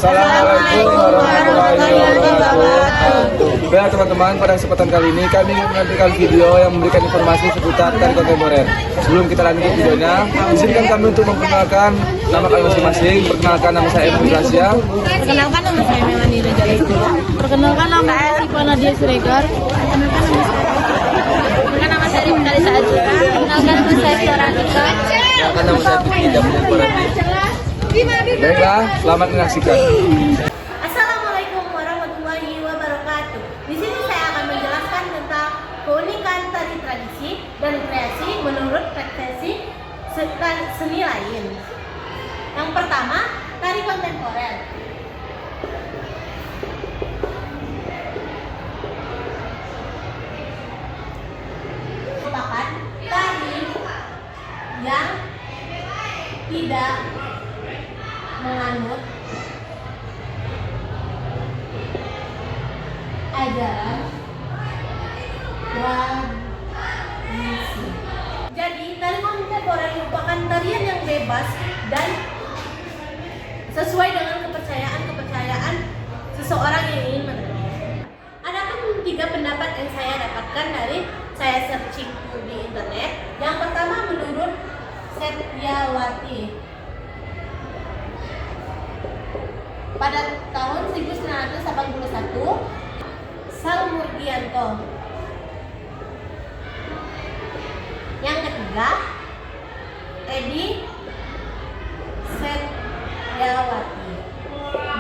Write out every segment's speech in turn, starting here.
Wassalamualaikum warahmatullahi wabarakatuh. Baik teman-teman, pada kesempatan kali ini kami ingin menampilkan video yang memberikan informasi seputar tari kontemporer. Sebelum kita lanjut videonya, izinkan kami untuk memperkenalkan nama kami masing-masing. Perkenalkan, nama saya Emil Gracia. Perkenalkan, nama saya Melani Rejali. Perkenalkan, nama saya Siva Nadia Siregar. Perkenalkan, nama saya Rimka Lisa Azura. Perkenalkan, nama saya Flora Nika. Perkenalkan, nama saya Fikri Jamil Borati. Baiklah, selamat menyaksikan. Assalamualaikum warahmatullahi wabarakatuh. Di sini saya akan menjelaskan tentang keunikan tari tradisi dan kreasi menurut preferensi seni lain. Yang pertama, tari kontemporer. Merupakan tari yang tidak menganut ajaran tradisi. Jadi, tari kontemporer merupakan tarian yang bebas dan sesuai dengan kepercayaan seseorang yang ingin menari. Adapun 3 pendapat yang saya dapatkan dari saya searching di internet. Yang pertama, menurut Setiawati. Pada tahun 1981, Salmurgianto. Yang ketiga, Edi Setiawati.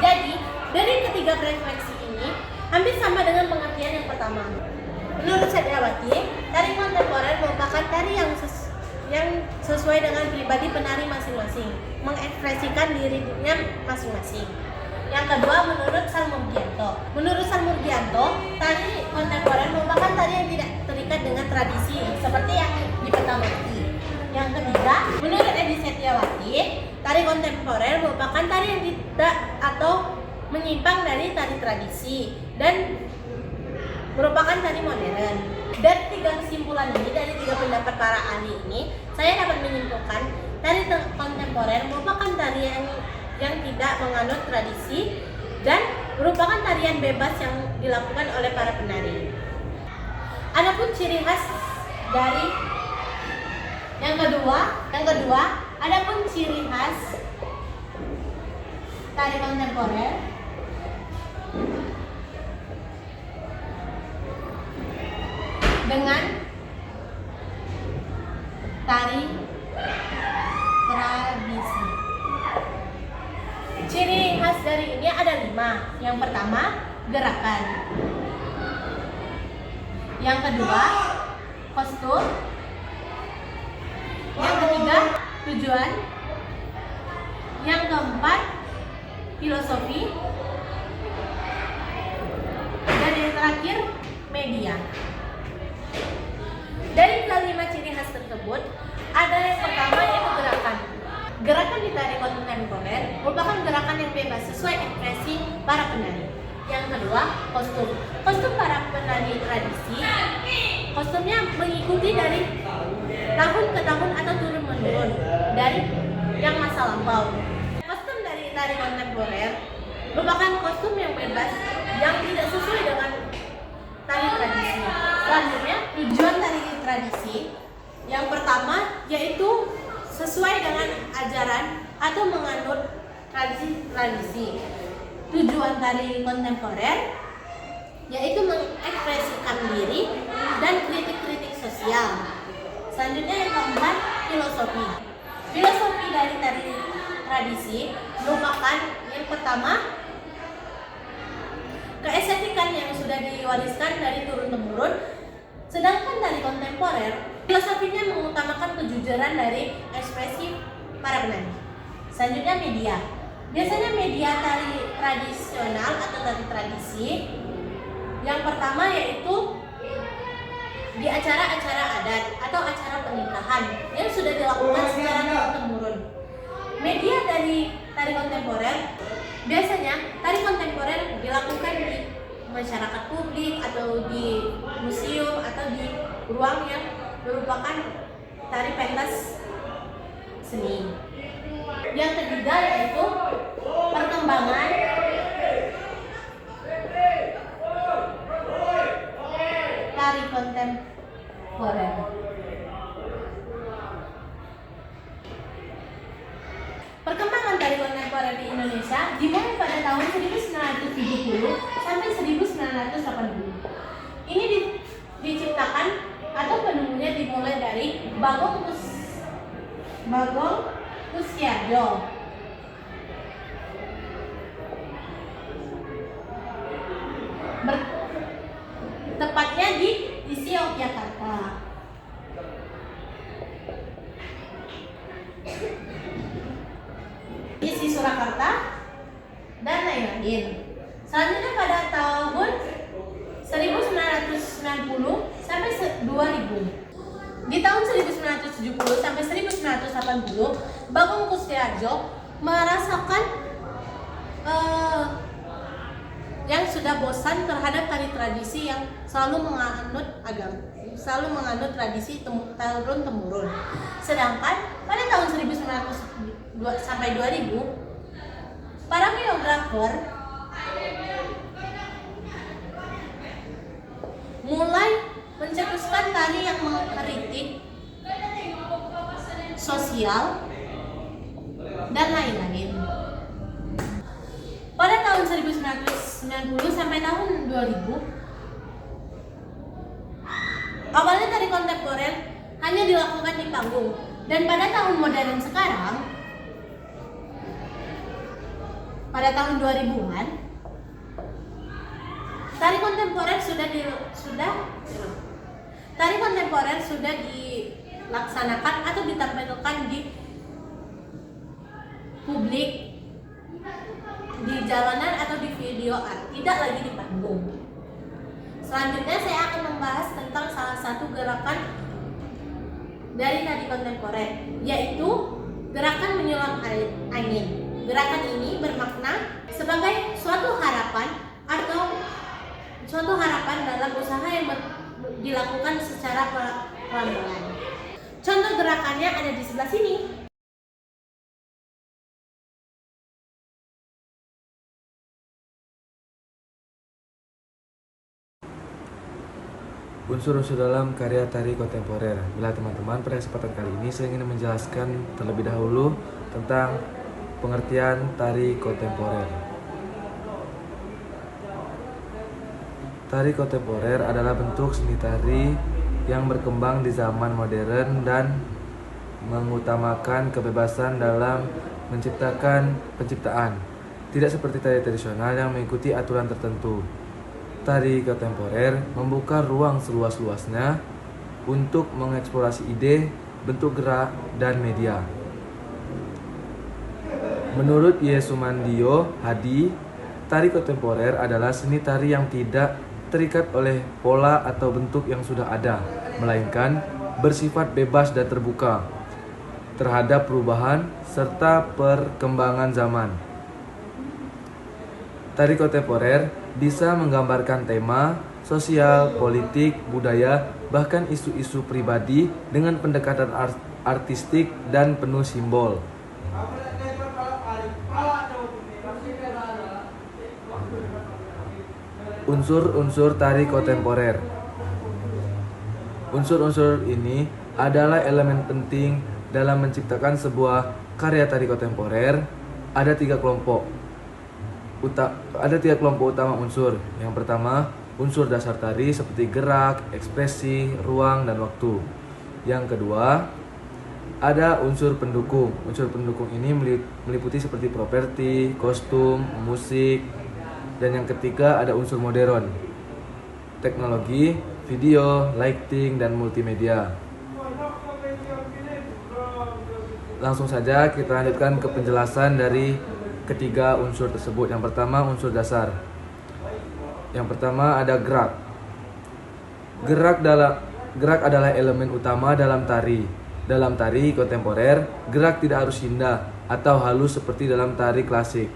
Jadi, dari ketiga preferensi ini hampir sama dengan pengertian yang pertama. Menurut Setiawati, tari kontemporer merupakan tari yang sesuai dengan pribadi penari masing-masing, mengekspresikan dirinya masing-masing. Yang kedua, menurut Salmurgianto. Menurut Salmurgianto, tari kontemporer merupakan tari yang tidak terikat dengan tradisi, seperti yang di pertama tadi. Yang ketiga, menurut Edi Setiawati, tari kontemporer merupakan tari yang tidak atau menyimpang dari tari tradisi dan merupakan tari modern. Dari 3 kesimpulan ini, dari 3 pendapat para ahli ini, saya dapat menyimpulkan tari kontemporer merupakan tari yang tidak menganut tradisi dan merupakan tarian bebas yang dilakukan oleh para penari. Adapun ciri khas dari yang kedua, adapun ciri khas tari kontemporer dengan tari tradisi. Ciri khas dari ini ada 5. Yang pertama, gerakan. Yang kedua, kostum. Yang ketiga, tujuan. Yang keempat, filosofi. Dan yang terakhir, media. Dari kelima ciri khas tersebut, ada yang pertama yaitu gerakan. Gerakan di tari kontemporer merupakan gerakan yang bebas sesuai ekspresi para penari. Yang kedua, kostum. Kostum para penari tradisi, kostumnya mengikuti dari tahun ke tahun atau turun-menurun dari yang masa lampau. Kostum dari tari kontemporer merupakan kostum yang bebas yang tidak sesuai dengan tari tradisi. Selanjutnya, tujuan tari tradisi yang pertama yaitu sesuai dengan ajaran atau menganut tradisi. Tujuan tari kontemporer yaitu mengekspresikan diri dan kritik-kritik sosial. Selanjutnya yang keempat, filosofi. Filosofi dari tari tradisi merupakan yang pertama, keestetikan yang sudah diwariskan dari turun-temurun. Sedangkan tari kontemporer, filosofinya mengutamakan kejujuran dari ekspresi para penari. Selanjutnya, media. Biasanya media tari tradisional atau tari tradisi yang pertama yaitu di acara-acara adat atau acara pernikahan yang sudah dilakukan secara turun-temurun. Media dari tari kontemporer, biasanya tari kontemporer dilakukan di masyarakat publik atau di museum atau di ruang yang merupakan tari pentas seni. Yang ketiga yaitu perkembangan kontemporer. Perkembangan tari kontemporer di Indonesia dimulai pada tahun 1970 sampai 1980. Ini diciptakan atau penemunya dimulai dari Bagong Kussudiarto. Tepatnya di Yogyakarta. Isi Surakarta dan lain-lain. Selanjutnya pada tahun 1990 sampai 2000. Di tahun 1970 sampai 1980, Bagong Kussudiarto merasakan yang sudah bosan terhadap tari tradisi yang selalu menganut tradisi turun temurun. Sedangkan pada tahun 1900 sampai 2000, para biografer mulai mencetuskan tari yang mengkritik sosial dan lain-lain. Pada tahun 1990 sampai tahun 2000, awalnya tari kontemporer hanya dilakukan di panggung, dan pada tahun modern sekarang, pada tahun 2000-an, tari kontemporer sudah dilaksanakan atau ditampilkan di publik, di jalanan atau di video art, tidak lagi di panggung. Selanjutnya saya akan membahas tentang salah satu gerakan dari tari kontemporer, yaitu gerakan menyulam angin. Gerakan ini bermakna sebagai suatu harapan dalam usaha yang dilakukan secara pelan-pelan. Contoh gerakannya ada di sebelah sini. Unsur-unsur dalam karya tari kontemporer. Bila teman-teman, pada kesempatan kali ini saya ingin menjelaskan terlebih dahulu tentang pengertian tari kontemporer. Tari kontemporer adalah bentuk seni tari yang berkembang di zaman modern dan mengutamakan kebebasan dalam menciptakan penciptaan, tidak seperti tari tradisional yang mengikuti aturan tertentu. Tari kontemporer membuka ruang seluas-luasnya untuk mengeksplorasi ide, bentuk gerak, dan media. Menurut Yesumandio Hadi, tari kontemporer adalah seni tari yang tidak terikat oleh pola atau bentuk yang sudah ada, melainkan bersifat bebas dan terbuka terhadap perubahan serta perkembangan zaman. Tari kontemporer bisa menggambarkan tema, sosial, politik, budaya, bahkan isu-isu pribadi dengan pendekatan artistik dan penuh simbol. Unsur-unsur tari kontemporer. Unsur-unsur ini adalah elemen penting dalam menciptakan sebuah karya tari kontemporer. Ada tiga kelompok utama unsur. Yang pertama, unsur dasar tari seperti gerak, ekspresi, ruang, dan waktu. Yang kedua, ada unsur pendukung. Unsur pendukung ini meliputi seperti properti, kostum, musik. Dan yang ketiga ada unsur modern, teknologi, video, lighting, dan multimedia. Langsung saja kita lanjutkan ke penjelasan dari ketiga unsur tersebut. Yang pertama, unsur dasar. Yang pertama ada gerak. Gerak adalah elemen utama dalam tari. Dalam tari kontemporer, gerak tidak harus indah atau halus seperti dalam tari klasik.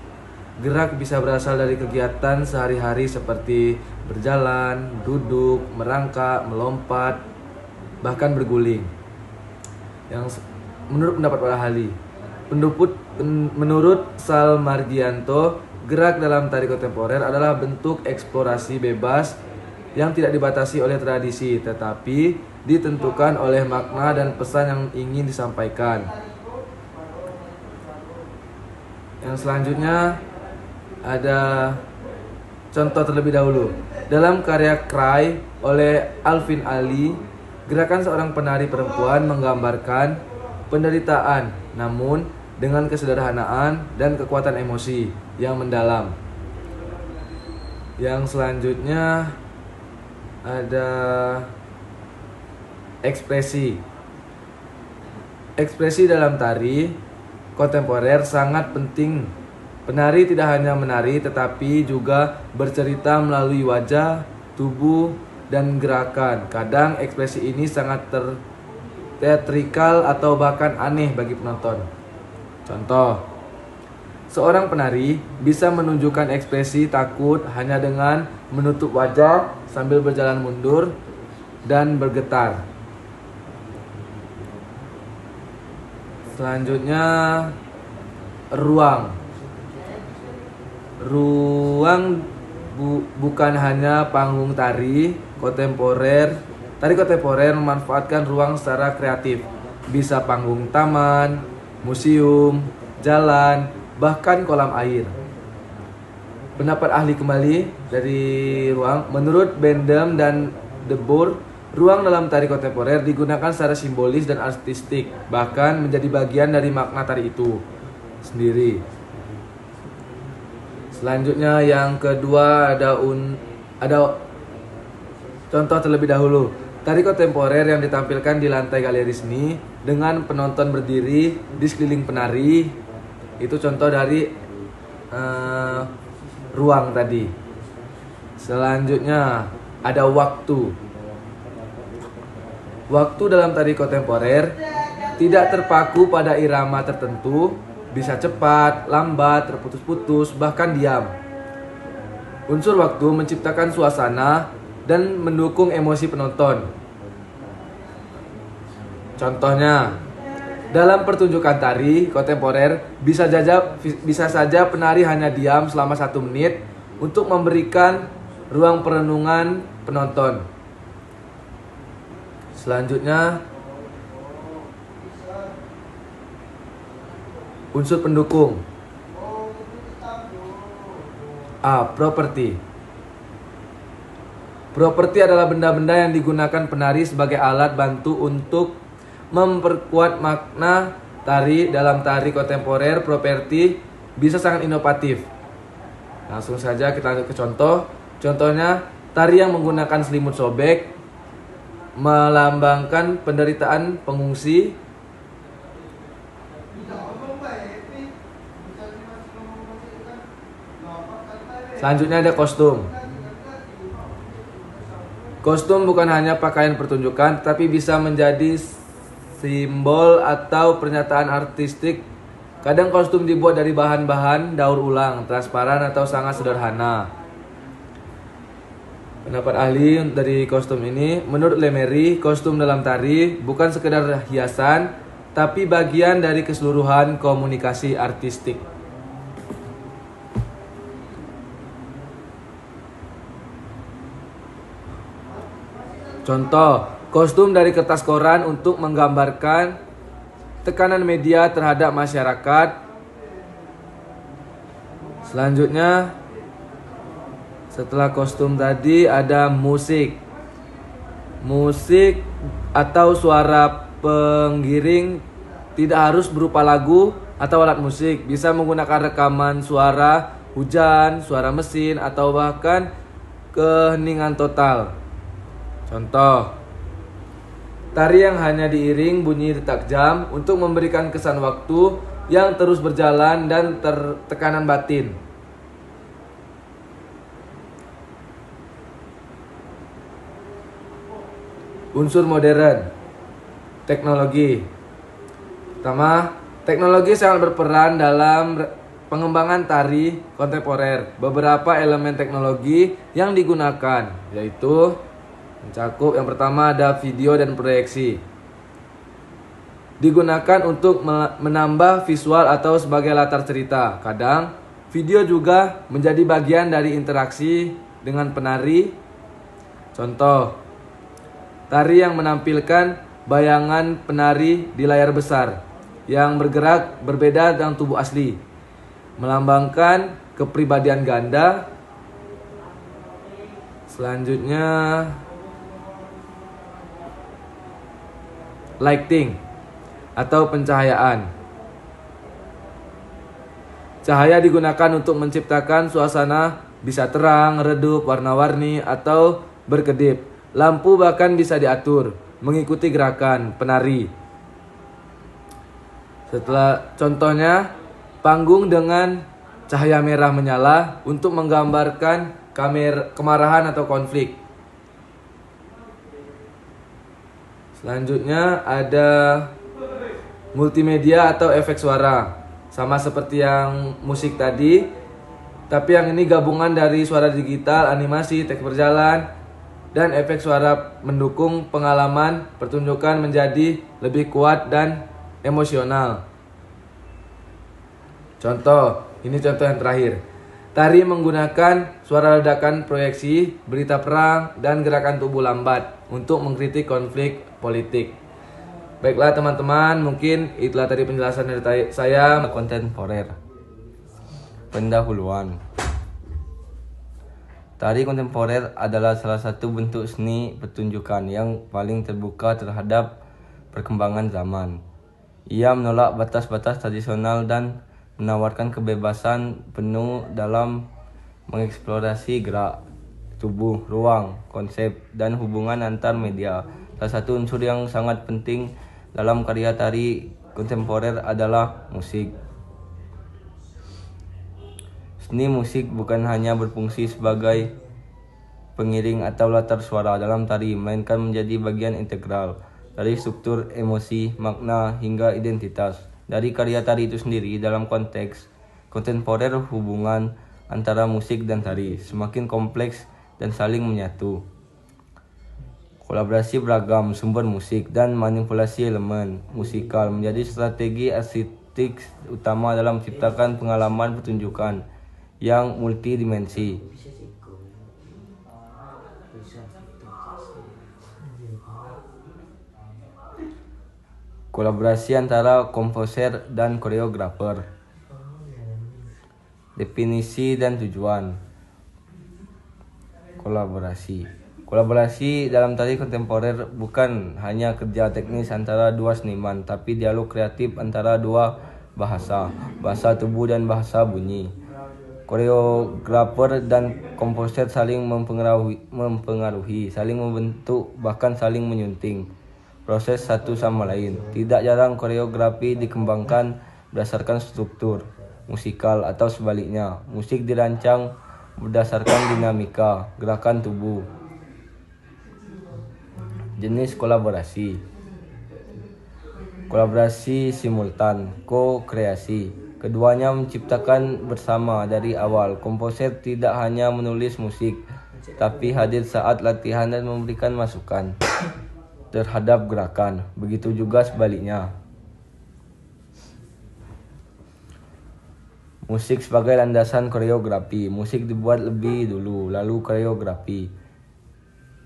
Gerak bisa berasal dari kegiatan sehari-hari seperti berjalan, duduk, merangkak, melompat, bahkan berguling. Yang menurut pendapat para ahli, menurut Sal Margianto, gerak dalam tari kontemporer adalah bentuk eksplorasi bebas yang tidak dibatasi oleh tradisi, tetapi ditentukan oleh makna dan pesan yang ingin disampaikan. Yang selanjutnya ada contoh terlebih dahulu. Dalam karya Cry oleh Alvin Ali, gerakan seorang penari perempuan menggambarkan penderitaan, namun dengan kesederhanaan dan kekuatan emosi yang mendalam. Yang selanjutnya ada ekspresi. Ekspresi dalam tari kontemporer sangat penting. Penari tidak hanya menari tetapi juga bercerita melalui wajah, tubuh, dan gerakan. Kadang ekspresi ini sangat teatrikal atau bahkan aneh bagi penonton. Contoh, seorang penari bisa menunjukkan ekspresi takut hanya dengan menutup wajah sambil berjalan mundur dan bergetar. Selanjutnya, ruang. Bukan hanya panggung tari kontemporer. Tari kontemporer memanfaatkan ruang secara kreatif. Bisa panggung taman, museum, jalan, bahkan kolam air. Pendapat ahli kembali dari ruang, menurut Bendem dan De Boer, ruang dalam tari kontemporer digunakan secara simbolis dan artistik, bahkan menjadi bagian dari makna tari itu sendiri. Selanjutnya yang kedua ada contoh terlebih dahulu. Tari kontemporer yang ditampilkan di lantai galeri seni dengan penonton berdiri di sekeliling penari. Itu contoh dari ruang tadi. Selanjutnya ada waktu. Waktu dalam tari kontemporer tidak terpaku pada irama tertentu, bisa cepat, lambat, terputus-putus, bahkan diam. Unsur waktu menciptakan suasana dan mendukung emosi penonton. Contohnya, dalam pertunjukan tari kontemporer bisa saja penari hanya diam selama 1 menit untuk memberikan ruang perenungan penonton. Selanjutnya, unsur pendukung. Properti. Properti adalah benda-benda yang digunakan penari sebagai alat bantu untuk memperkuat makna tari. Dalam tari kontemporer, properti bisa sangat inovatif. Langsung saja kita lanjut ke contoh. Contohnya, tari yang menggunakan selimut sobek melambangkan penderitaan pengungsi. Selanjutnya ada kostum. Kostum bukan hanya pakaian pertunjukan, tapi bisa menjadi simbol atau pernyataan artistik. Kadang kostum dibuat dari bahan-bahan daur ulang, transparan atau sangat sederhana. Pendapat ahli dari kostum ini, menurut Lemery, kostum dalam tari bukan sekedar hiasan, tapi bagian dari keseluruhan komunikasi artistik. Contoh, kostum dari kertas koran untuk menggambarkan tekanan media terhadap masyarakat. Selanjutnya, setelah kostum tadi ada musik. Musik atau suara penggiring tidak harus berupa lagu atau alat musik. Bisa menggunakan rekaman suara hujan, suara mesin, atau bahkan keheningan total. Contoh, tari yang hanya diiring bunyi detak jam untuk memberikan kesan waktu yang terus berjalan dan tekanan batin. Unsur modern. Teknologi. Pertama, teknologi sangat berperan dalam pengembangan tari kontemporer. Beberapa elemen teknologi yang digunakan yaitu mencakup, yang pertama ada video dan proyeksi. Digunakan untuk menambah visual atau sebagai latar cerita. Kadang video juga menjadi bagian dari interaksi dengan penari. Contoh, tari yang menampilkan bayangan penari di layar besar yang bergerak berbeda dengan tubuh asli, melambangkan kepribadian ganda. Selanjutnya, lighting atau pencahayaan. Cahaya digunakan untuk menciptakan suasana bisa terang, redup, warna-warni, atau berkedip. Lampu bahkan bisa diatur mengikuti gerakan penari. Setelah contohnya, panggung dengan cahaya merah menyala untuk menggambarkan kemarahan atau konflik. Selanjutnya ada multimedia atau efek suara. Sama seperti yang musik tadi, tapi yang ini gabungan dari suara digital, animasi, teks berjalan, dan efek suara mendukung pengalaman pertunjukan menjadi lebih kuat dan emosional. Contoh, ini contoh yang terakhir. Tari menggunakan suara ledakan proyeksi, berita perang, dan gerakan tubuh lambat untuk mengkritik konflik politik. Baiklah teman-teman, mungkin itulah tadi penjelasan dari saya. Kontemporer. Pendahuluan. Tari kontemporer adalah salah satu bentuk seni pertunjukan yang paling terbuka terhadap perkembangan zaman. Ia menolak batas-batas tradisional dan menawarkan kebebasan penuh dalam mengeksplorasi gerak, tubuh, ruang, konsep, dan hubungan antar media. Salah satu unsur yang sangat penting dalam karya tari kontemporer adalah musik. Seni musik bukan hanya berfungsi sebagai pengiring atau latar suara dalam tari, melainkan menjadi bagian integral dari struktur emosi, makna, hingga identitas dari karya tari itu sendiri. Dalam konteks kontemporer, hubungan antara musik dan tari semakin kompleks dan saling menyatu. Kolaborasi beragam sumber musik dan manipulasi elemen musikal menjadi strategi artistik utama dalam menciptakan pengalaman pertunjukan yang multidimensi. Kolaborasi antara komposer dan koreografer. Definisi dan tujuan. Kolaborasi dalam tari kontemporer bukan hanya kerja teknis antara dua seniman, tapi dialog kreatif antara dua bahasa tubuh dan bahasa bunyi. Koreografer dan komposer saling mempengaruhi, saling membentuk, bahkan saling menyunting proses satu sama lain. Tidak jarang koreografi dikembangkan berdasarkan struktur musikal atau sebaliknya. Musik dirancang berdasarkan dinamika gerakan tubuh. Jenis kolaborasi. Kolaborasi simultan, ko-kreasi. Keduanya menciptakan bersama dari awal. Komposer tidak hanya menulis musik, tapi hadir saat latihan dan memberikan masukan terhadap gerakan. Begitu juga sebaliknya. Musik sebagai landasan koreografi. Musik dibuat lebih dulu, lalu koreografi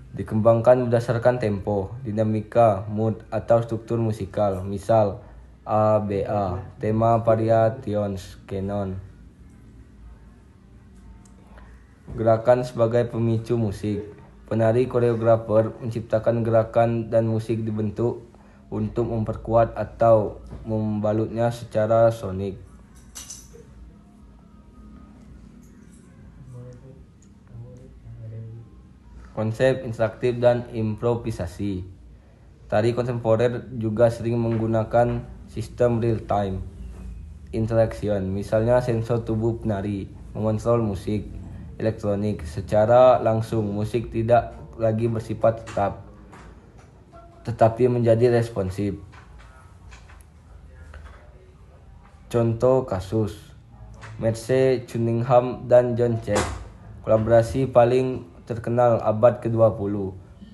dikembangkan berdasarkan tempo, dinamika, mood, atau struktur musikal. Misal, ABA, tema variations canon. Gerakan sebagai pemicu musik. Penari koreografer menciptakan gerakan dan musik dibentuk untuk memperkuat atau membalutnya secara sonik. Konsep interaktif dan improvisasi. Tari kontemporer juga sering menggunakan sistem real-time interaction. Misalnya sensor tubuh penari mengontrol musik elektronik secara langsung. Musik tidak lagi bersifat tetap, tetapi menjadi responsif. Contoh kasus Merce Cunningham dan John Cage, kolaborasi paling terkenal abad ke-20.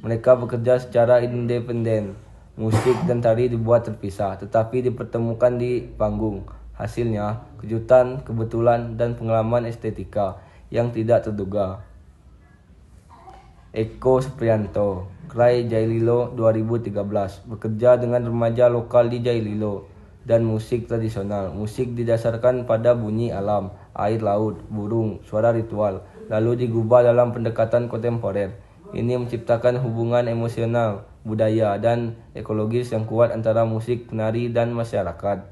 Mereka bekerja secara independen. Musik dan tari dibuat terpisah, tetapi dipertemukan di panggung. Hasilnya, kejutan, kebetulan, dan pengalaman estetika yang tidak terduga. Eko Supriyanto, Krai Jaililo 2013, bekerja dengan remaja lokal di Jaililo dan musik tradisional. Musik didasarkan pada bunyi alam, air laut, burung, suara ritual, lalu digubah dalam pendekatan kontemporer. Ini menciptakan hubungan emosional, budaya, dan ekologis yang kuat antara musik, penari, dan masyarakat.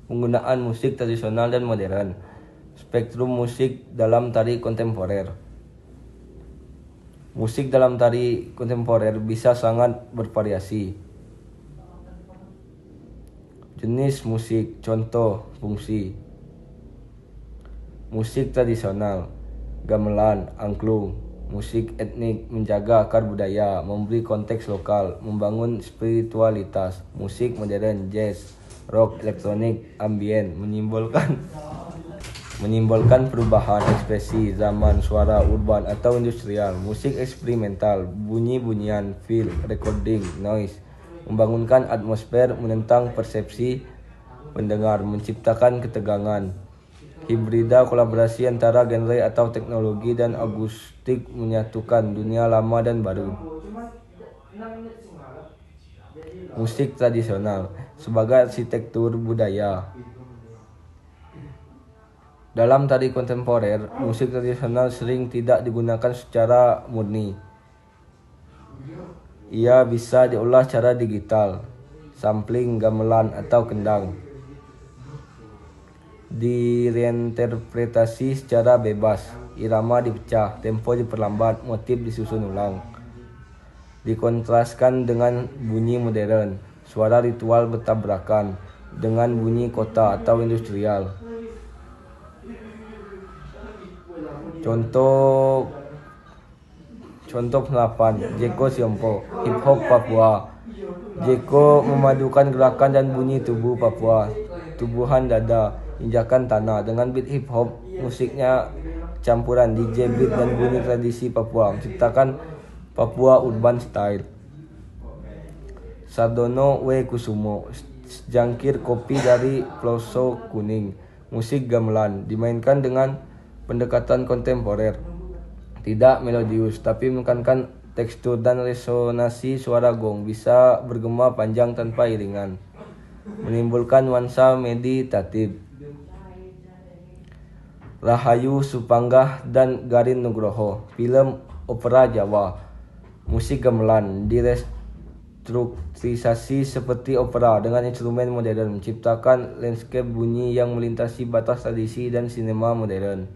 Penggunaan musik tradisional dan modern. Spektrum musik dalam tari kontemporer. Musik dalam tari kontemporer bisa sangat bervariasi. Jenis musik, contoh, fungsi. Musik tradisional, gamelan, angklung. Musik etnik, menjaga akar budaya, memberi konteks lokal, membangun spiritualitas. Musik modern, jazz, rock, elektronik, ambient, menyimbolkan perubahan ekspresi zaman, suara urban atau industrial. Musik eksperimental, bunyi-bunyian, feel, recording, noise, membangunkan atmosfer, menentang persepsi pendengar, menciptakan ketegangan. Hibrida, kolaborasi antara genre atau teknologi dan akustik, menyatukan dunia lama dan baru. Musik tradisional sebagai arsitektur budaya. Dalam tari kontemporer, musik tradisional sering tidak digunakan secara murni. Ia bisa diolah secara digital, sampling, gamelan, atau kendang. Direinterpretasi secara bebas, irama dipecah, tempo diperlambat, motif disusun ulang. Dikontraskan dengan bunyi modern, suara ritual bertabrakan dengan bunyi kota atau industrial. Contoh penerapan Jeko Siompo, hip hop Papua. Jeko memadukan gerakan dan bunyi tubuh Papua, tubuhan dada, injakan tanah dengan beat hip hop. Musiknya campuran DJ beat dan bunyi tradisi Papua, menciptakan Papua urban style. Sardono W. Kusumo, jangkir kopi dari Ploso Kuning. Musik gamelan dimainkan dengan pendekatan kontemporer, tidak melodius tapi menekankan tekstur dan resonansi suara gong, bisa bergema panjang tanpa iringan, menimbulkan nuansa meditatif. Rahayu Supanggah dan Garin Nugroho, film opera Jawa. Musik gamelan direstrukturisasi seperti opera dengan instrumen modern, menciptakan landscape bunyi yang melintasi batas tradisi dan sinema modern.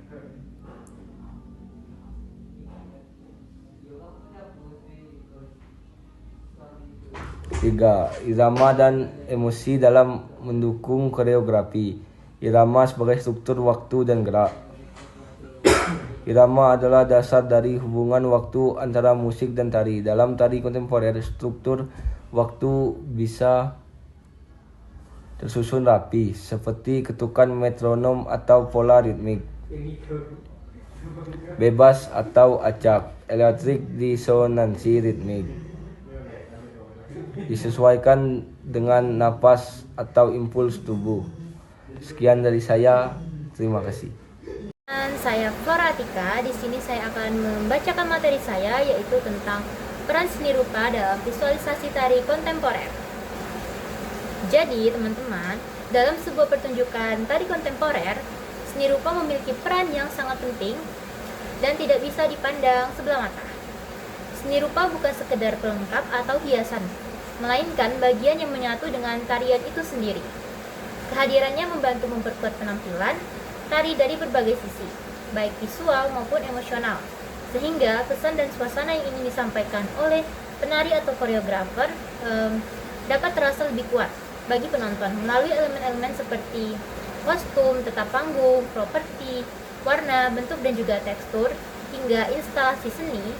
3. Irama dan emosi dalam mendukung koreografi. Irama sebagai struktur waktu dan gerak. Irama adalah dasar dari hubungan waktu antara musik dan tari. Dalam tari kontemporer, struktur waktu bisa tersusun rapi, seperti ketukan metronom atau pola ritmik. Bebas atau acak, elektrik disonansi ritmik. Disesuaikan dengan napas atau impuls tubuh. Sekian dari saya, terima kasih. Dan saya Flora Atika. Di sini saya akan membacakan materi saya, yaitu tentang peran seni rupa dalam visualisasi tari kontemporer. Jadi teman-teman, dalam sebuah pertunjukan tari kontemporer, seni rupa memiliki peran yang sangat penting dan tidak bisa dipandang sebelah mata. Seni rupa bukan sekedar pelengkap atau hiasan, melainkan bagian yang menyatu dengan tarian itu sendiri. Kehadirannya membantu memperkuat penampilan tari dari berbagai sisi, baik visual maupun emosional, sehingga pesan dan suasana yang ingin disampaikan oleh penari atau koreografer dapat terasa lebih kuat bagi penonton melalui elemen-elemen seperti kostum, tata panggung, properti, warna, bentuk dan juga tekstur, hingga instalasi seni.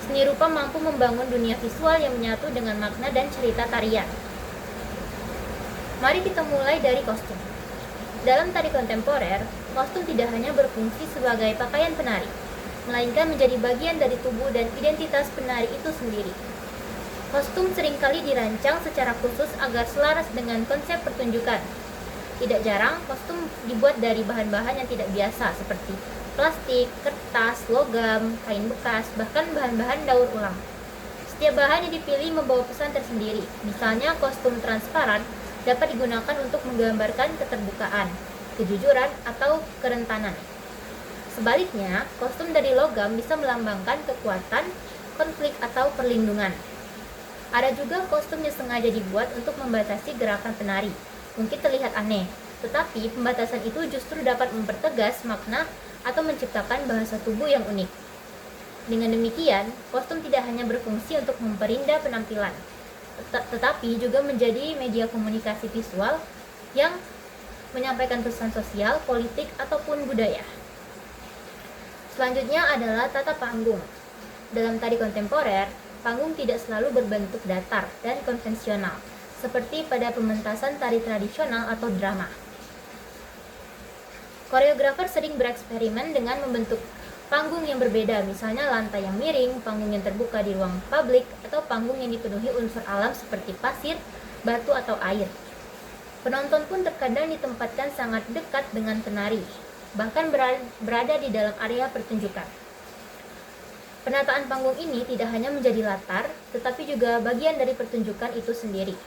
Seni rupa mampu membangun dunia visual yang menyatu dengan makna dan cerita tarian. Mari kita mulai dari kostum. Dalam tari kontemporer, kostum tidak hanya berfungsi sebagai pakaian penari, melainkan menjadi bagian dari tubuh dan identitas penari itu sendiri. Kostum seringkali dirancang secara khusus agar selaras dengan konsep pertunjukan. Tidak jarang, kostum dibuat dari bahan-bahan yang tidak biasa seperti plastik, kertas, logam, kain bekas, bahkan bahan-bahan daur ulang. Setiap bahan yang dipilih membawa pesan tersendiri. Misalnya, kostum transparan dapat digunakan untuk menggambarkan keterbukaan, kejujuran, atau kerentanan. Sebaliknya, kostum dari logam bisa melambangkan kekuatan, konflik, atau perlindungan. Ada juga kostum yang sengaja dibuat untuk membatasi gerakan penari. Mungkin terlihat aneh, tetapi pembatasan itu justru dapat mempertegas makna atau menciptakan bahasa tubuh yang unik. Dengan demikian, kostum tidak hanya berfungsi untuk memperindah penampilan, tetapi juga menjadi media komunikasi visual yang menyampaikan pesan sosial, politik, ataupun budaya. Selanjutnya adalah tata panggung. Dalam tari kontemporer, panggung tidak selalu berbentuk datar dan konvensional, seperti pada pementasan tari tradisional atau drama. Koreografer sering bereksperimen dengan membentuk panggung yang berbeda, misalnya lantai yang miring, panggung yang terbuka di ruang publik, atau panggung yang dipenuhi unsur alam seperti pasir, batu, atau air. Penonton pun terkadang ditempatkan sangat dekat dengan penari, bahkan berada di dalam area pertunjukan. Penataan panggung ini tidak hanya menjadi latar, tetapi juga bagian dari pertunjukan itu sendiri.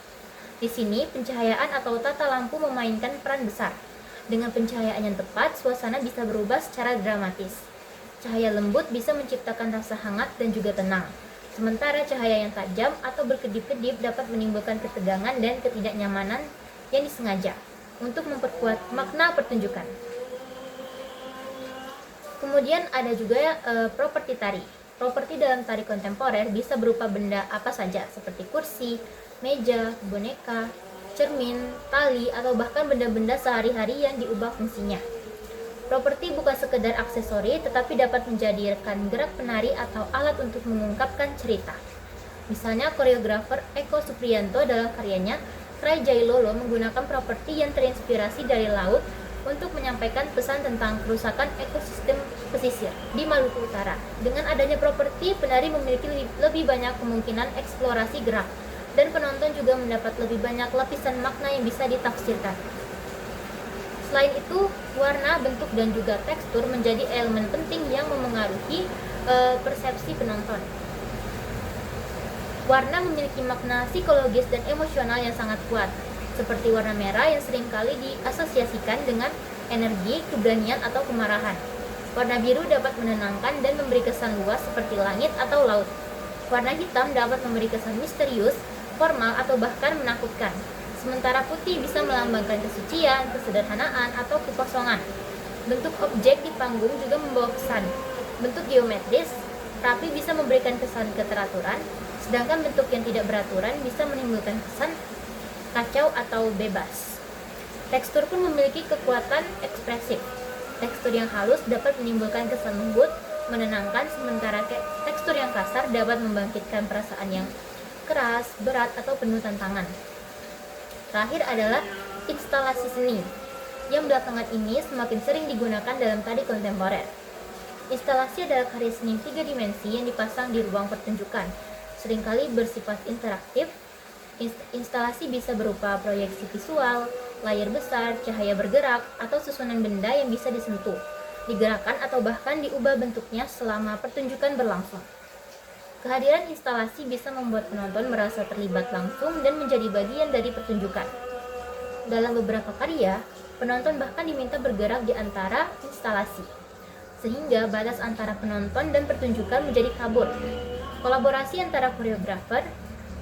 Di sini, pencahayaan atau tata lampu memainkan peran besar. Dengan pencahayaan yang tepat, suasana bisa berubah secara dramatis. Cahaya lembut bisa menciptakan rasa hangat dan juga tenang. Sementara cahaya yang tajam atau berkedip-kedip dapat menimbulkan ketegangan dan ketidaknyamanan yang disengaja untuk memperkuat makna pertunjukan. Kemudian ada juga properti tari. Properti dalam tari kontemporer bisa berupa benda apa saja seperti kursi, meja, boneka, cermin, tali, atau bahkan benda-benda sehari-hari yang diubah fungsinya. Properti bukan sekedar aksesori, tetapi dapat menjadi rekan gerak penari atau alat untuk mengungkapkan cerita. Misalnya, koreografer Eko Supriyanto dalam karyanya Krai Jailolo menggunakan properti yang terinspirasi dari laut untuk menyampaikan pesan tentang kerusakan ekosistem pesisir di Maluku Utara. Dengan adanya properti, penari memiliki lebih banyak kemungkinan eksplorasi gerak, dan penonton juga mendapat lebih banyak lapisan makna yang bisa ditafsirkan. Selain itu, warna, bentuk, dan juga tekstur menjadi elemen penting yang memengaruhi persepsi penonton. Warna memiliki makna psikologis dan emosional yang sangat kuat, seperti warna merah yang seringkali diasosiasikan dengan energi, keberanian, atau kemarahan. Warna biru dapat menenangkan dan memberi kesan luas seperti langit atau laut. Warna hitam dapat memberi kesan misterius, formal, atau bahkan menakutkan. Sementara putih bisa melambangkan kesucian, kesederhanaan, atau kekosongan. Bentuk objek di panggung juga membawa pesan. Bentuk geometris, rapi bisa memberikan kesan keteraturan, sedangkan bentuk yang tidak beraturan bisa menimbulkan kesan kacau atau bebas. Tekstur pun memiliki kekuatan ekspresif. Tekstur yang halus dapat menimbulkan kesan lembut, menenangkan, sementara tekstur yang kasar dapat membangkitkan perasaan yang keras, berat, atau penuh tantangan. Terakhir adalah instalasi seni, yang belakangan ini semakin sering digunakan dalam tari kontemporer. Instalasi adalah karya seni 3 dimensi yang dipasang di ruang pertunjukan, seringkali bersifat interaktif. Instalasi bisa berupa proyeksi visual, layar besar, cahaya bergerak, atau susunan benda yang bisa disentuh, digerakkan, atau bahkan diubah bentuknya selama pertunjukan berlangsung. Kehadiran instalasi bisa membuat penonton merasa terlibat langsung dan menjadi bagian dari pertunjukan. Dalam beberapa karya, penonton bahkan diminta bergerak di antara instalasi, sehingga batas antara penonton dan pertunjukan menjadi kabur. Kolaborasi antara koreografer,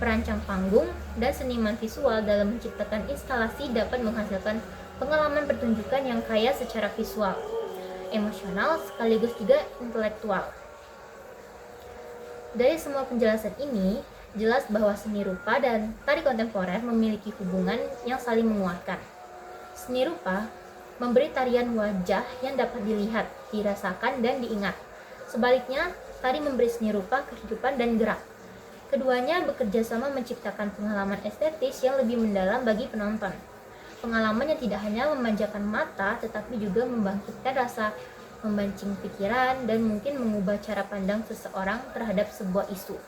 perancang panggung, dan seniman visual dalam menciptakan instalasi dapat menghasilkan pengalaman pertunjukan yang kaya secara visual, emosional, sekaligus juga intelektual. Dari semua penjelasan ini, jelas bahwa seni rupa dan tari kontemporer memiliki hubungan yang saling menguatkan. Seni rupa memberi tarian wajah yang dapat dilihat, dirasakan, dan diingat. Sebaliknya, tari memberi seni rupa kehidupan dan gerak. Keduanya bekerja sama menciptakan pengalaman estetis yang lebih mendalam bagi penonton. Pengalaman yang tidak hanya memanjakan mata, tetapi juga membangkitkan rasa, membancing pikiran, dan mungkin mengubah cara pandang seseorang terhadap sebuah isu.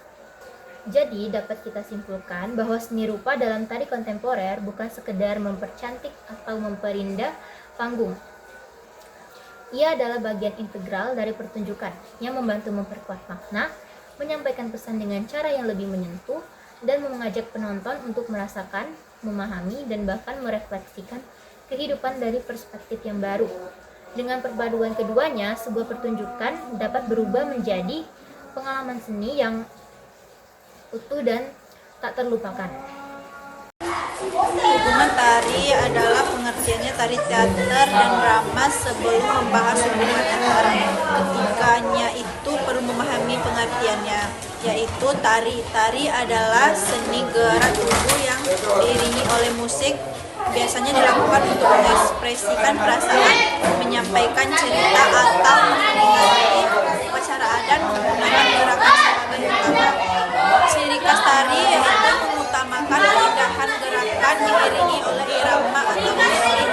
Jadi dapat kita simpulkan bahwa seni rupa dalam tari kontemporer bukan sekedar mempercantik atau memperindah panggung. Ia adalah bagian integral dari pertunjukan yang membantu memperkuat makna, menyampaikan pesan dengan cara yang lebih menyentuh, dan mengajak penonton untuk merasakan, memahami, dan bahkan merefleksikan kehidupan dari perspektif yang baru. Dengan perpaduan keduanya, sebuah pertunjukan dapat berubah menjadi pengalaman seni yang utuh dan tak terlupakan. Hubungan tari adalah pengertiannya tari teater dan drama. Sebelum membahas hubungan antara ketiganya itu perlu memahami pengertiannya, yaitu tari. Tari adalah seni gerak tubuh yang diiringi oleh musik, biasanya dilakukan untuk mengekspresikan perasaan, menyampaikan cerita, atau mengiringi upacara adat menggunakan gerakan sebagai utama. Ciri khas tari yaitu mengutamakan keindahan gerakan diiringi oleh irama atau musik.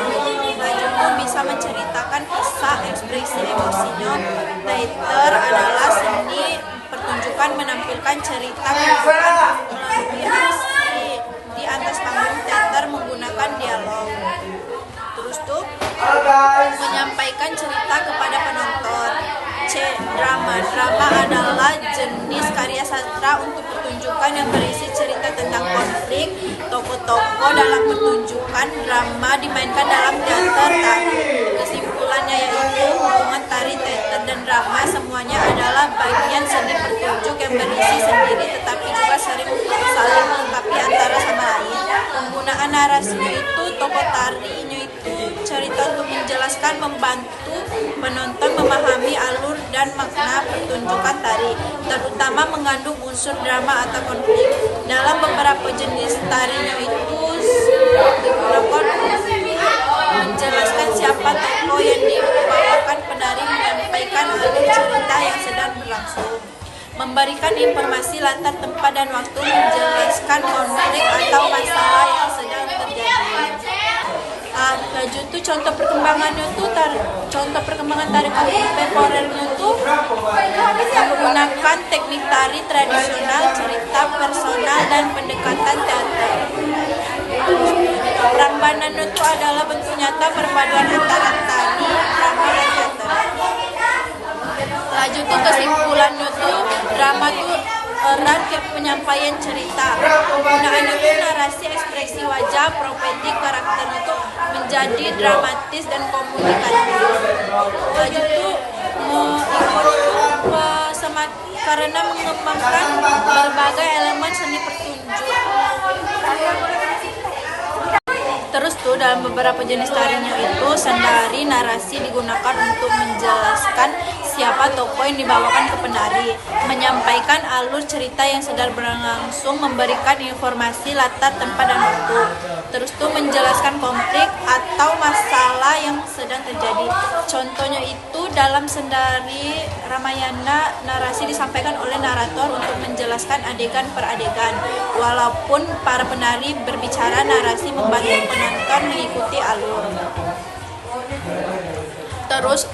Lajunya bisa menceritakan kisah, ekspresi emosinya. Teater adalah seni pertunjukan menampilkan cerita kehidupan melalui aksi di atas panggung teater menggunakan dialog. Terus tuh menyampaikan cerita kepada penonton. Drama. Drama adalah jenis karya sastra untuk pertunjukan yang berisi cerita tentang konflik. Tokoh-tokoh dalam pertunjukan drama dimainkan dalam teater tari. Kesimpulannya yaitu hubungan tari, teater, dan drama semuanya adalah bagian seni pertunjuk yang berisi sendiri tetapi juga sering saling melengkapi antara sama lain. Penggunaan narasinya itu tokoh tarinya itu cerita untuk menjelaskan, membantu penonton memahami alur dan makna pertunjukan tari, terutama mengandung unsur drama atau konflik. Dalam beberapa jenis tarinya itu digunakan menjelaskan siapa tokoh yang dibawakan penari, menyampaikan alur cerita yang sedang berlangsung, memberikan informasi latar tempat dan waktu, menjelaskan konflik atau masalah yang sedang terjadi. Lanjut tuh contoh perkembangannya tuh contoh perkembangan tari kontemporernya tuh menggunakan teknik tari tradisional, cerita personal, dan pendekatan teater. Rambanan itu adalah bentuk nyata perpaduan antara tari, drama, dan teater. Lanjut tuh kesimpulannya tuh drama tuh erat ke penyampaian cerita. Penggunaan itu narasi, ekspresi wajah, profetik, karakter itu menjadi dramatis dan komunikatif. Lanjut tuh karena mengembangkan berbagai elemen seni pertunjuk. Terus tuh dalam beberapa jenis tarinya itu sendari narasi digunakan untuk menjelaskan siapa tokoh yang dibawakan ke penari, menyampaikan alur cerita yang sedang berlangsung, memberikan informasi latar tempat dan waktu. Terus tuh menjelaskan konflik atau masalah yang sedang terjadi. Contohnya itu dalam Sendari Ramayana, narasi disampaikan oleh narator untuk menjelaskan adegan per adegan. Walaupun para penari berbicara, narasi membantu penonton mengikuti alur. Terus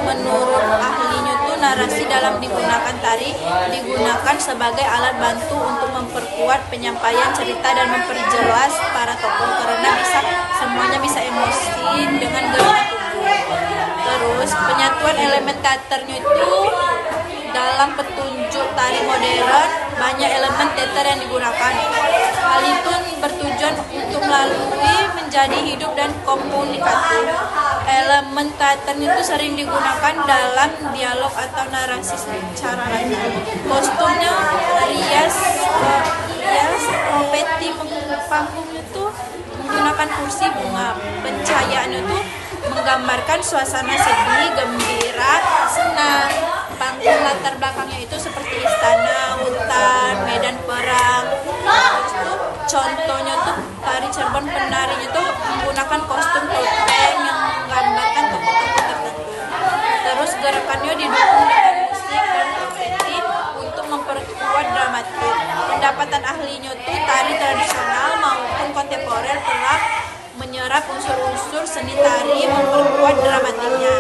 menurut ahlinya tuh narasi dalam digunakan tari digunakan sebagai alat bantu untuk memperkuat penyampaian cerita dan memperjelas para tokoh karena semuanya bisa emosi dengan gerakan tubuh. Terus penyatuan elemen teaternya itu dalam petunjuk tari modern banyak elemen teater yang digunakan. Hal itu bertujuan untuk melalui menjadi hidup dan komunikatif. Elemen teater itu sering digunakan dalam dialog atau narasi secara langsung. Kostumnya rias, profeti, panggung itu menggunakan kursi bunga. Pencahayaan itu menggambarkan suasana sedih, gembira, senang. Panggung latar belakangnya itu seperti istana, hutan, medan perang. Contohnya tuh tari Cirebon, penarinya tuh menggunakan kostum topeng yang menggambarkan tokoh-tokoh tertentu. Terus gerakannya didukung dengan musik dan profeti untuk memperkuat dramatik. Pendapatan ahlinya tuh tari tradisional maupun kontemporer telah menyerap unsur-unsur seni tari memperkuat dramatiknya.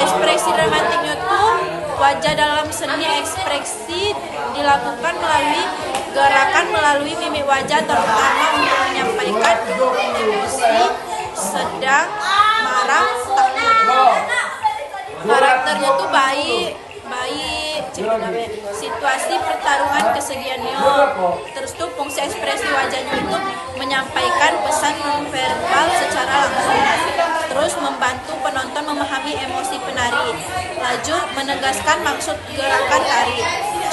Ekspresi dramatiknya tuh Wajah dalam seni ekspresi dilakukan melalui gerakan melalui mimik wajah, terutama untuk menyampaikan emosi, sedang, marah, takut. Karakternya tuh baik, situasi pertarungan kesegiannya. Terus tuh fungsi ekspresi wajahnya itu menyampaikan pesan nonverbal secara langsung. Terus membantu penonton memahami emosi penari. Laju menegaskan maksud gerakan tari.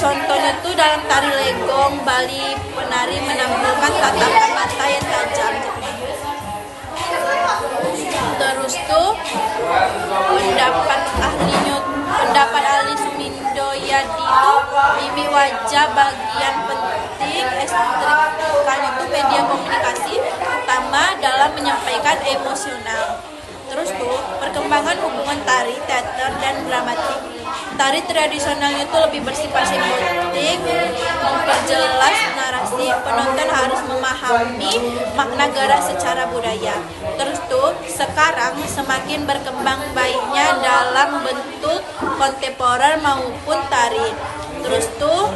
Contohnya tuh dalam tari legong Bali, penari menampilkan tatapan mata yang tajam. Terus tuh pendapat ahli Sumindo Yadi itu mimik wajah bagian penting estetikanya itu media komunikasi utama dalam menyampaikan emosional. Terus tuh perkembangan hubungan tari, teater, dan dramatik. Tari tradisionalnya itu lebih bersifat simbolik, memperjelas narasi, penonton harus memahami makna gerak secara budaya. Terus tuh sekarang semakin berkembang baiknya dalam bentuk kontemporer maupun tari. Terus tuh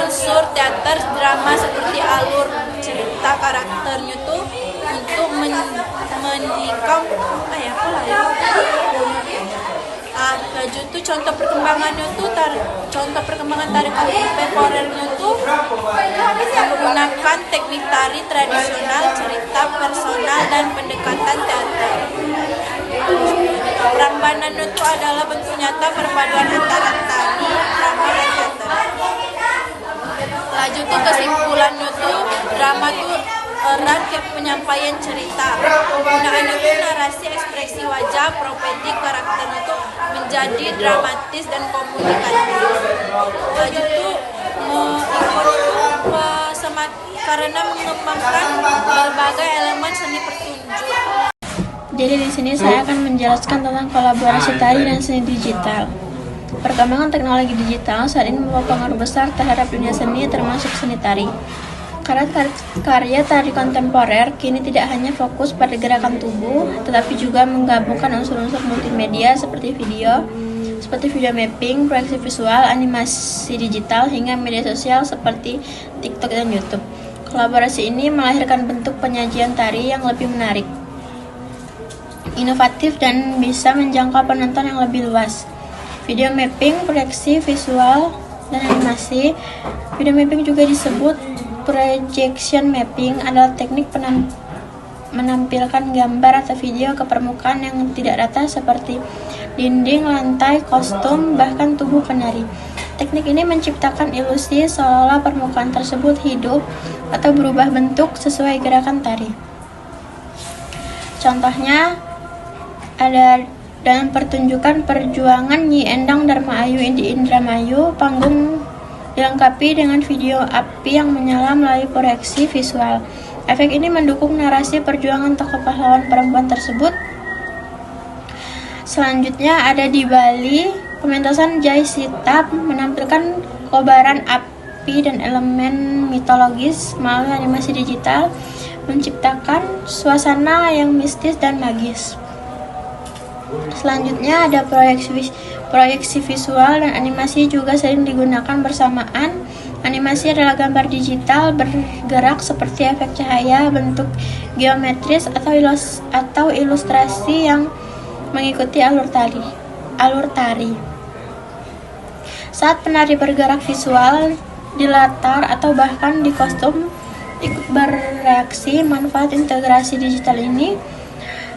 unsur teater drama seperti alur cerita karakternya tuh untuk menikam laju tuh contoh perkembangan tari kontemporernya tuh menggunakan teknik tari tradisional, cerita personal, dan pendekatan teater. Prambanan itu adalah bentuk nyata perpaduan antara tari, drama, dan teater. Laju tuh kesimpulannya tuh drama tuh erat ke penyampaian cerita. Penggunaan itu narasi, ekspresi wajah, propedik karakter itu menjadi dramatis dan komunikatif. Laju itu karena mengembangkan berbagai elemen seni pertunjuk. Jadi di sini saya akan menjelaskan tentang kolaborasi tari dan seni digital. Perkembangan teknologi digital saat ini membawa pengaruh besar terhadap dunia seni termasuk seni tari. Karya tari kontemporer kini tidak hanya fokus pada gerakan tubuh, tetapi juga menggabungkan unsur-unsur multimedia seperti video mapping, proyeksi visual, animasi digital, hingga media sosial seperti TikTok dan YouTube. Kolaborasi ini melahirkan bentuk penyajian tari yang lebih menarik, inovatif, dan bisa menjangkau penonton yang lebih luas. Video mapping, proyeksi visual, dan animasi. Video mapping juga disebut projection mapping, adalah teknik menampilkan gambar atau video ke permukaan yang tidak rata seperti dinding, lantai, kostum, bahkan tubuh penari. Teknik ini menciptakan ilusi seolah-olah permukaan tersebut hidup atau berubah bentuk sesuai gerakan tari. Contohnya ada dalam pertunjukan perjuangan Nyi Endang Dharma Ayu di Indramayu, panggung dilengkapi dengan video api yang menyala melalui proyeksi visual. Efek ini mendukung narasi perjuangan tokoh pahlawan perempuan tersebut. Selanjutnya ada di Bali, pementasan Jai Sitap menampilkan kobaran api dan elemen mitologis melalui animasi digital, menciptakan suasana yang mistis dan magis. Selanjutnya ada proyeksi visual dan animasi juga sering digunakan bersamaan. Animasi adalah gambar digital bergerak seperti efek cahaya, bentuk geometris, atau ilustrasi yang mengikuti alur tari. Saat penari bergerak visual di latar atau bahkan di kostum ikut bereaksi, manfaat integrasi digital ini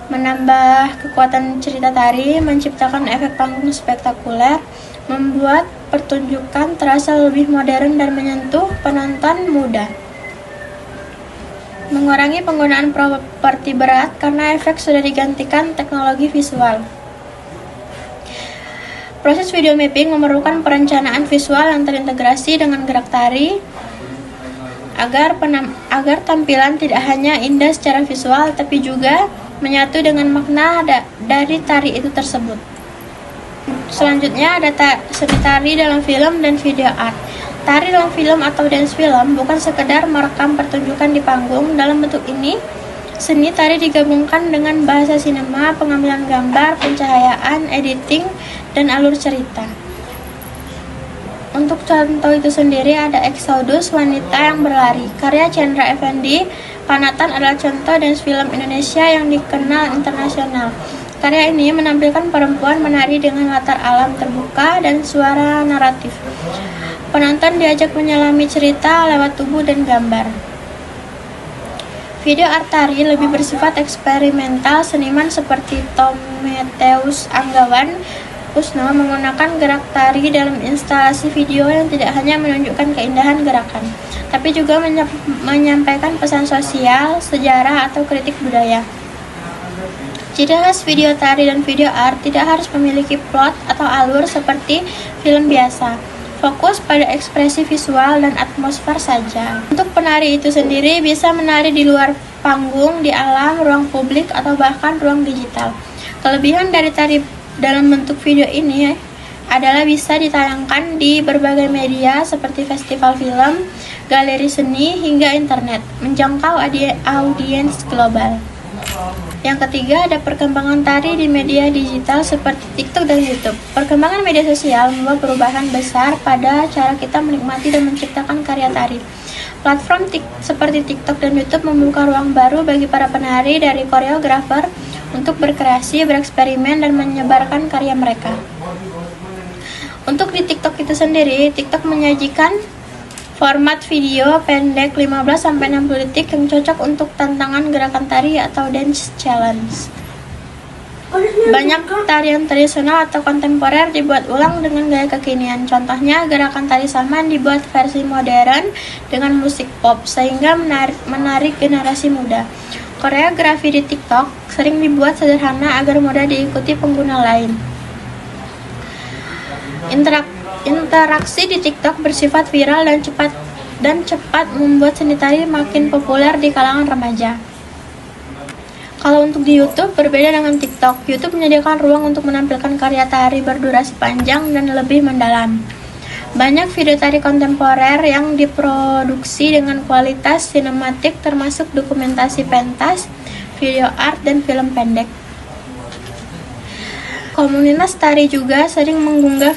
menambah kekuatan cerita tari, menciptakan efek panggung spektakuler, membuat pertunjukan terasa lebih modern dan menyentuh penonton muda. Mengurangi penggunaan properti berat karena efek sudah digantikan teknologi visual. Proses video mapping memerlukan perencanaan visual yang terintegrasi dengan gerak tari agar tampilan tidak hanya indah secara visual tapi juga menyatu dengan makna dari tari itu tersebut. Selanjutnya ada seni tari dalam film dan video art. Tari dalam film atau dance film bukan sekedar merekam pertunjukan di panggung. Dalam bentuk ini, seni tari digabungkan dengan bahasa sinema, pengambilan gambar, pencahayaan, editing, dan alur cerita. Untuk contoh itu sendiri ada Exodus, Wanita yang Berlari, karya Chandra Effendi. Panatan adalah contoh dance film Indonesia yang dikenal internasional. Karya ini menampilkan perempuan menari dengan latar alam terbuka dan suara naratif. Penonton diajak menyelami cerita lewat tubuh dan gambar. Video art tari lebih bersifat eksperimental. Seniman seperti Tometeus Anggawan Kusno menggunakan gerak tari dalam instalasi video yang tidak hanya menunjukkan keindahan gerakan, tapi juga menyampaikan pesan sosial, sejarah, atau kritik budaya. Ciri khas video tari dan video art tidak harus memiliki plot atau alur seperti film biasa. Fokus pada ekspresi visual dan atmosfer saja. Untuk penari itu sendiri bisa menari di luar panggung, di alam, ruang publik, atau bahkan ruang digital. Kelebihan dari tari dalam bentuk video ini adalah bisa ditayangkan di berbagai media seperti festival film, galeri seni, hingga internet, menjangkau audiens global. Yang ketiga, ada perkembangan tari di media digital seperti TikTok dan YouTube. Perkembangan media sosial membawa perubahan besar pada cara kita menikmati dan menciptakan karya tari. Platform seperti TikTok dan YouTube membuka ruang baru bagi para penari dari koreografer untuk berkreasi, bereksperimen, dan menyebarkan karya mereka. Untuk di TikTok itu sendiri, TikTok menyajikan format video pendek 15-60 detik yang cocok untuk tantangan gerakan tari atau dance challenge. Banyak tarian tradisional atau kontemporer dibuat ulang dengan gaya kekinian. Contohnya, gerakan tari saman dibuat versi modern dengan musik pop sehingga menarik generasi muda. Koreografi di TikTok sering dibuat sederhana agar mudah diikuti pengguna lain. Interaksi di TikTok bersifat viral dan cepat membuat seni tari makin populer di kalangan remaja. Kalau untuk di YouTube berbeda dengan TikTok. YouTube menyediakan ruang untuk menampilkan karya tari berdurasi panjang dan lebih mendalam. Banyak video tari kontemporer yang diproduksi dengan kualitas sinematik termasuk dokumentasi pentas, video art, dan film pendek. Komunitas tari juga sering mengunggah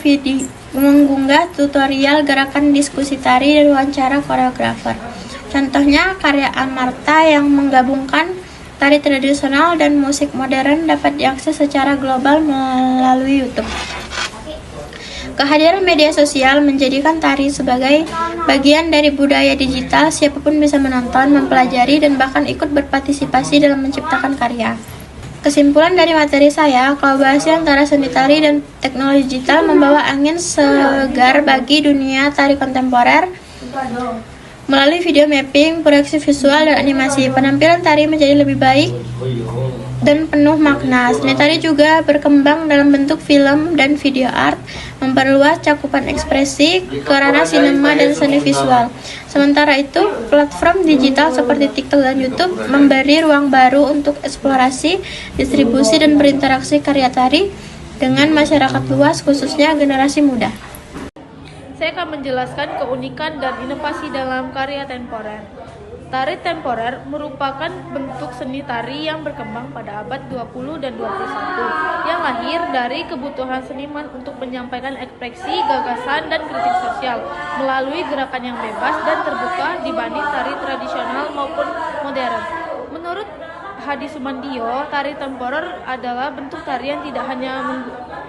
tutorial gerakan, diskusi tari, dan wawancara koreografer. Contohnya, karya Amarta yang menggabungkan tari tradisional dan musik modern dapat diakses secara global melalui YouTube. Kehadiran media sosial menjadikan tari sebagai bagian dari budaya digital. Siapapun bisa menonton, mempelajari, dan bahkan ikut berpartisipasi dalam menciptakan karya. Kesimpulan dari materi saya, kolaborasi antara seni tari dan teknologi digital membawa angin segar bagi dunia tari kontemporer. Melalui video mapping, proyeksi visual, dan animasi, penampilan tari menjadi lebih baik dan penuh makna. Seni tari juga berkembang dalam bentuk film dan video art, memperluas cakupan ekspresi ke ranah sinema dan seni visual. Sementara itu, platform digital seperti TikTok dan YouTube memberi ruang baru untuk eksplorasi, distribusi, dan berinteraksi karya tari dengan masyarakat luas, khususnya generasi muda. Saya akan menjelaskan keunikan dan inovasi dalam karya temporer. Tari temporer merupakan bentuk seni tari yang berkembang pada abad 20 dan 21 yang lahir dari kebutuhan seniman untuk menyampaikan ekspresi, gagasan, dan kritik sosial melalui gerakan yang bebas dan terbuka dibanding tari tradisional maupun modern. Menurut Hadi Sumandio, tari temporer adalah bentuk tari yang tidak hanya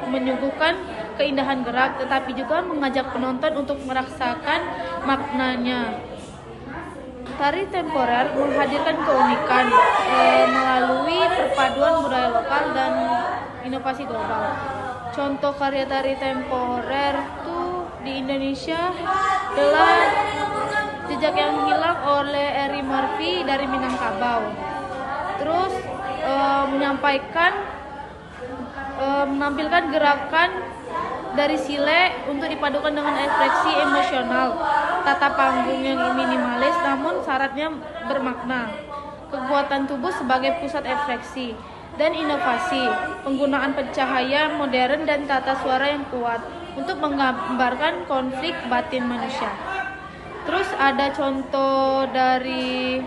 menyuguhkan keindahan gerak, tetapi juga mengajak penonton untuk merasakan maknanya. Tari temporer menghadirkan keunikan melalui perpaduan budaya lokal dan inovasi global. Contoh karya tari temporer di Indonesia adalah Jejak yang Hilang oleh Eri Murphy dari Minangkabau. Terus menampilkan gerakan dari sile untuk dipadukan dengan ekspresi emosional, tata panggung yang minimalis namun syaratnya bermakna, kekuatan tubuh sebagai pusat ekspresi, dan inovasi, penggunaan pencahaya modern dan tata suara yang kuat untuk menggambarkan konflik batin manusia. Terus ada contoh dari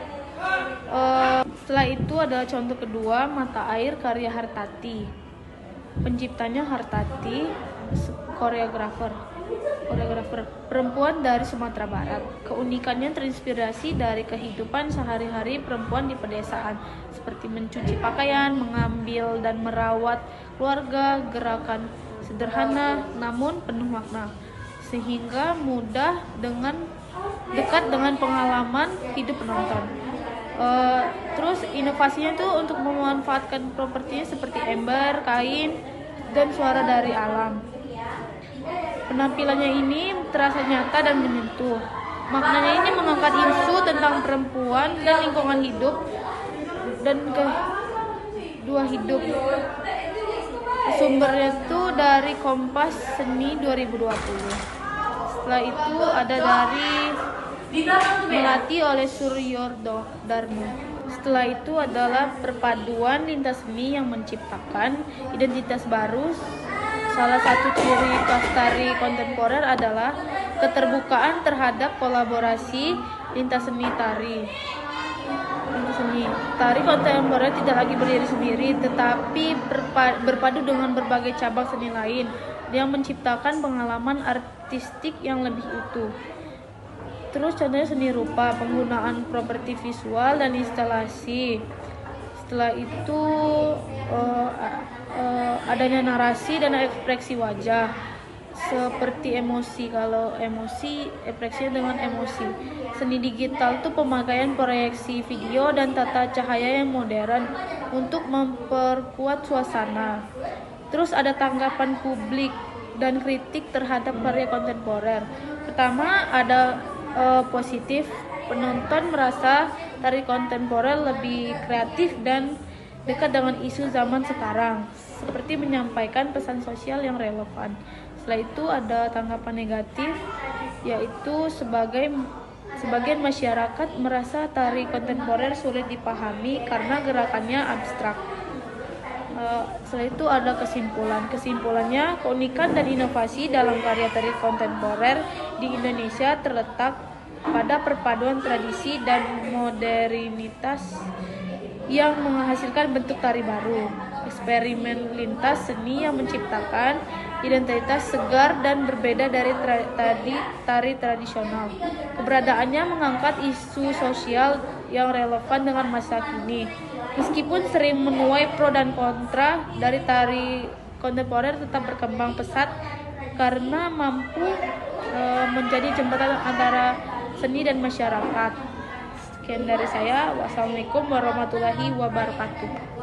setelah itu adalah contoh kedua, Mata Air karya Hartati. Penciptanya Hartati, koreografer. koreografer perempuan dari Sumatera Barat. Keunikannya terinspirasi dari kehidupan sehari-hari perempuan di pedesaan, seperti mencuci pakaian, mengambil dan merawat keluarga, gerakan sederhana namun penuh makna, sehingga dekat dengan pengalaman hidup penonton. Terus inovasinya tuh untuk memanfaatkan propertinya seperti ember, kain, dan suara dari alam. Penampilannya ini terasa nyata dan menyentuh. Maknanya ini mengangkat isu tentang perempuan dan lingkungan hidup dan kedua hidup. Sumbernya itu dari Kompas Seni 2020. Setelah itu ada dari Melati oleh Suryo Darmo. Setelah itu adalah perpaduan lintas seni yang menciptakan identitas baru. Salah satu ciri khas tari kontemporer adalah keterbukaan terhadap kolaborasi lintas seni tari. Tari kontemporer tidak lagi berdiri sendiri, tetapi berpadu dengan berbagai cabang seni lain yang menciptakan pengalaman artistik yang lebih utuh. Terus contohnya seni rupa, penggunaan properti visual dan instalasi. Setelah itu adanya narasi dan ekspresi wajah seperti emosi. Kalau emosi, ekspresinya dengan emosi. Seni digital itu pemakaian proyeksi video dan tata cahaya yang modern untuk memperkuat suasana. Terus ada tanggapan publik dan kritik terhadap karya kontemporer. Pertama ada positif, penonton merasa tari kontemporer lebih kreatif dan dekat dengan isu zaman sekarang, seperti menyampaikan pesan sosial yang relevan. Setelah itu ada tanggapan negatif, yaitu sebagian masyarakat merasa tari kontemporer sulit dipahami karena gerakannya abstrak. Setelah itu ada kesimpulannya, keunikan dan inovasi dalam karya tari kontemporer di Indonesia terletak pada perpaduan tradisi dan modernitas yang menghasilkan bentuk tari baru. Eksperimen lintas seni yang menciptakan identitas segar dan berbeda dari tari tradisional. Keberadaannya mengangkat isu sosial yang relevan dengan masa kini. Meskipun sering menuai pro dan kontra, dari tari kontemporer tetap berkembang pesat karena mampu menjadi jembatan antara seni dan masyarakat. Sekian dari saya. Wassalamualaikum warahmatullahi wabarakatuh.